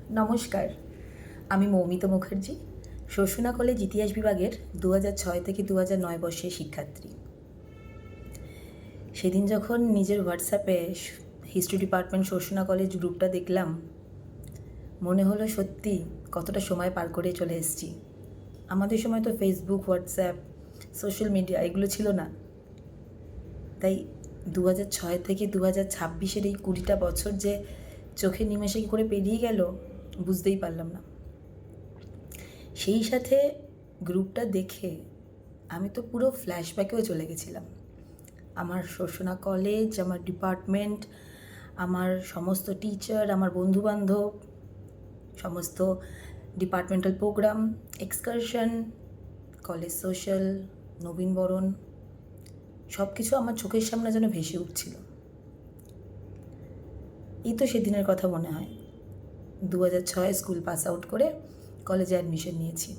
নমস্কার, আমি মৌমিতা মুখার্জি, শোষণা কলেজ ইতিহাস বিভাগের 2006 থেকে 2009 বর্ষের শিক্ষার্থী। সেদিন যখন নিজের হোয়াটসঅ্যাপে হিস্ট্রি ডিপার্টমেন্ট শোষণা কলেজ গ্রুপটা দেখলাম, মনে হলো সত্যি কতটা সময় পার করে চলে এসেছি। আমাদের সময় তো ফেসবুক, হোয়াটসঅ্যাপ, সোশ্যাল মিডিয়া এগুলো ছিল না। তাই 2006 থেকে 2026-এর এই 20টা বছর যে চোখের নিমেষে করে পেরিয়ে গেল বুঝতেই পারলাম না। সেই সাথে গ্রুপটা দেখে আমি তো পুরো ফ্ল্যাশব্যাকেও চলে গেছিলাম। আমার শোষণা কলেজ, আমার ডিপার্টমেন্ট, আমার সমস্ত টিচার, আমার বন্ধুবান্ধব, সমস্ত departmental program, excursion, college social, নবীনবরণ সব কিছু আমার চোখের সামনে যেন ভেসে উঠছিল। এই তো সেদিনের কথা মনে হয়। 2006 স্কুল পাস আউট করে কলেজে অ্যাডমিশন নিয়েছি।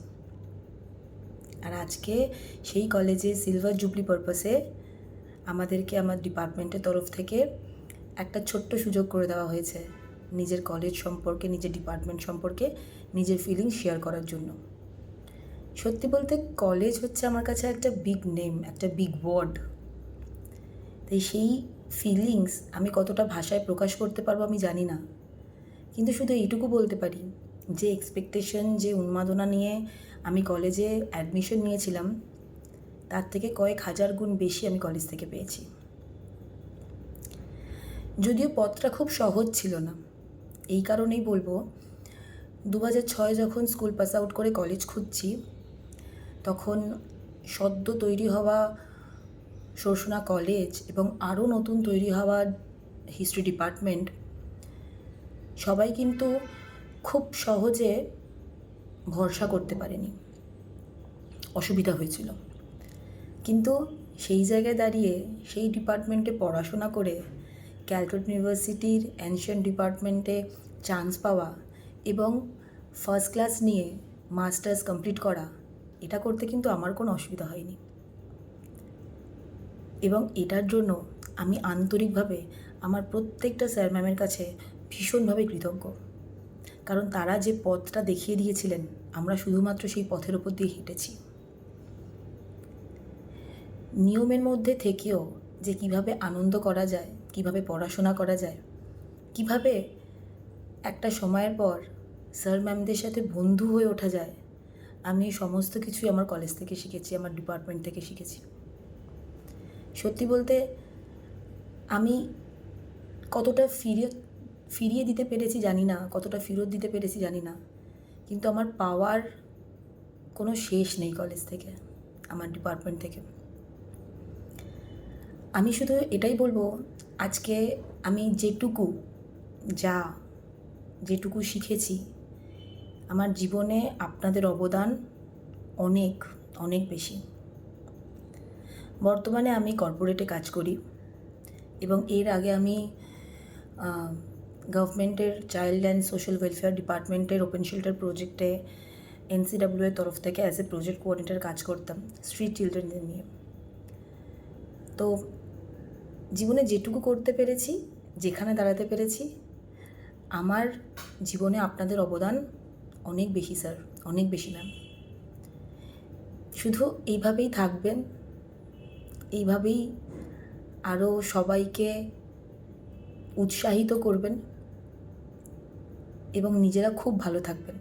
আর আজকে সেই কলেজে সিলভার জুবলি পারপাসে আমাদেরকে আমার ডিপার্টমেন্টের তরফ থেকে একটা ছোট্ট সুযোগ করে দেওয়া হয়েছে নিজের কলেজ সম্পর্কে, নিজের ডিপার্টমেন্ট সম্পর্কে নিজের ফিলিংস শেয়ার করার জন্য। সত্যি বলতে কলেজ হচ্ছে আমার কাছে একটা বিগ নেম, একটা বিগ ওয়ার্ড। তাই সেই ফিলিংস আমি কতটা ভাষায় প্রকাশ করতে পারবো আমি জানি না, কিন্তু শুধু এইটুকু বলতে পারি যে এক্সপেকটেশন, যে উন্মাদনা নিয়ে আমি কলেজে অ্যাডমিশন নিয়েছিলাম তার থেকে কয়েক হাজার গুণ বেশি আমি কলেজ থেকে পেয়েছি। যদিও পথটা খুব সহজ ছিল না, এই কারণেই বলবো 2006 যখন স্কুল পাস আউট করে কলেজ খুঁজছি তখন সদ্য তৈরি হওয়া শোষণা কলেজ এবং আরও নতুন তৈরি হওয়া হিস্ট্রি ডিপার্টমেন্ট সবাই কিন্তু খুব সহজে ভরসা করতে পারেনি, অসুবিধা হয়েছিল। কিন্তু সেই জায়গায় দাঁড়িয়ে সেই ডিপার্টমেন্টে পড়াশোনা করে ক্যালকাটা ইউনিভার্সিটির অ্যানশিয়েন্ট ডিপার্টমেন্টে চান্স পাওয়া এবং ফার্স্ট ক্লাস নিয়ে মাস্টার্স কমপ্লিট করা, এটা করতে কিন্তু আমার কোনো অসুবিধা হয়নি। এবং এটার জন্য আমি আন্তরিকভাবে আমার প্রত্যেকটা স্যার ম্যামের কাছে ভীষণভাবে কৃতজ্ঞ, কারণ তারা যে পথটা দেখিয়ে দিয়েছিলেন আমরা শুধুমাত্র সেই পথের ওপর দিয়ে হেঁটেছি। নিয়মের মধ্যে থেকেও যে কিভাবে আনন্দ করা যায়, কিভাবে পড়াশোনা করা যায়, কিভাবে একটা সময়ের পর স্যার ম্যামদের সাথে বন্ধু হয়ে ওঠা যায়, আমি সমস্ত কিছুই আমার কলেজ থেকে শিখেছি, আমার ডিপার্টমেন্ট থেকে শিখেছি। সত্যি বলতে আমি কতটা ফিরিয়ে দিতে পেরেছি জানি না, কতটা ফেরত দিতে পেরেছি জানি না, কিন্তু আমার পাওয়ার কোনো শেষ নেই কলেজ থেকে, আমার ডিপার্টমেন্ট থেকে। আমি শুধু এটাই বলবো, আজকে আমি যেটুকু শিখেছি, আমার জীবনে আপনাদের অবদান অনেক অনেক বেশি। বর্তমানে আমি কর্পোরেটে কাজ করি এবং এর আগে আমি গভর্নমেন্টের চাইল্ড অ্যান্ড সোশ্যাল ওয়েলফেয়ার ডিপার্টমেন্টের ওপেন শেল্টার প্রজেক্টে NCW এর তরফ থেকে অ্যাজ এ প্রজেক্ট কোঅর্ডিনেটর কাজ করতাম স্ট্রিট চিলড্রেনদের নিয়ে। তো জীবনে যেটুকু করতে পেরেছি, যেখানে দাঁড়াতে পেরেছি, আমার জীবনে আপনাদের অবদান অনেক বেশি স্যার, অনেক বেশি ম্যাম। শুধু এইভাবেই থাকবেন, এইভাবেই আরও সবাইকে উৎসাহিত করবেন এবং নিজেরা খুব ভালো থাকবেন।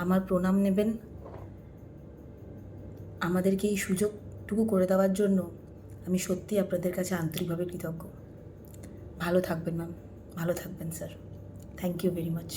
আমার প্রণাম নেবেন। আমাদেরকে এই সুযোগটুকু করে দেওয়ার জন্য আমি সত্যি আপনাদের কাছে আন্তরিকভাবে কৃতজ্ঞ। ভালো থাকবেন ম্যাম, ভালো থাকবেন sir. Thank you very much.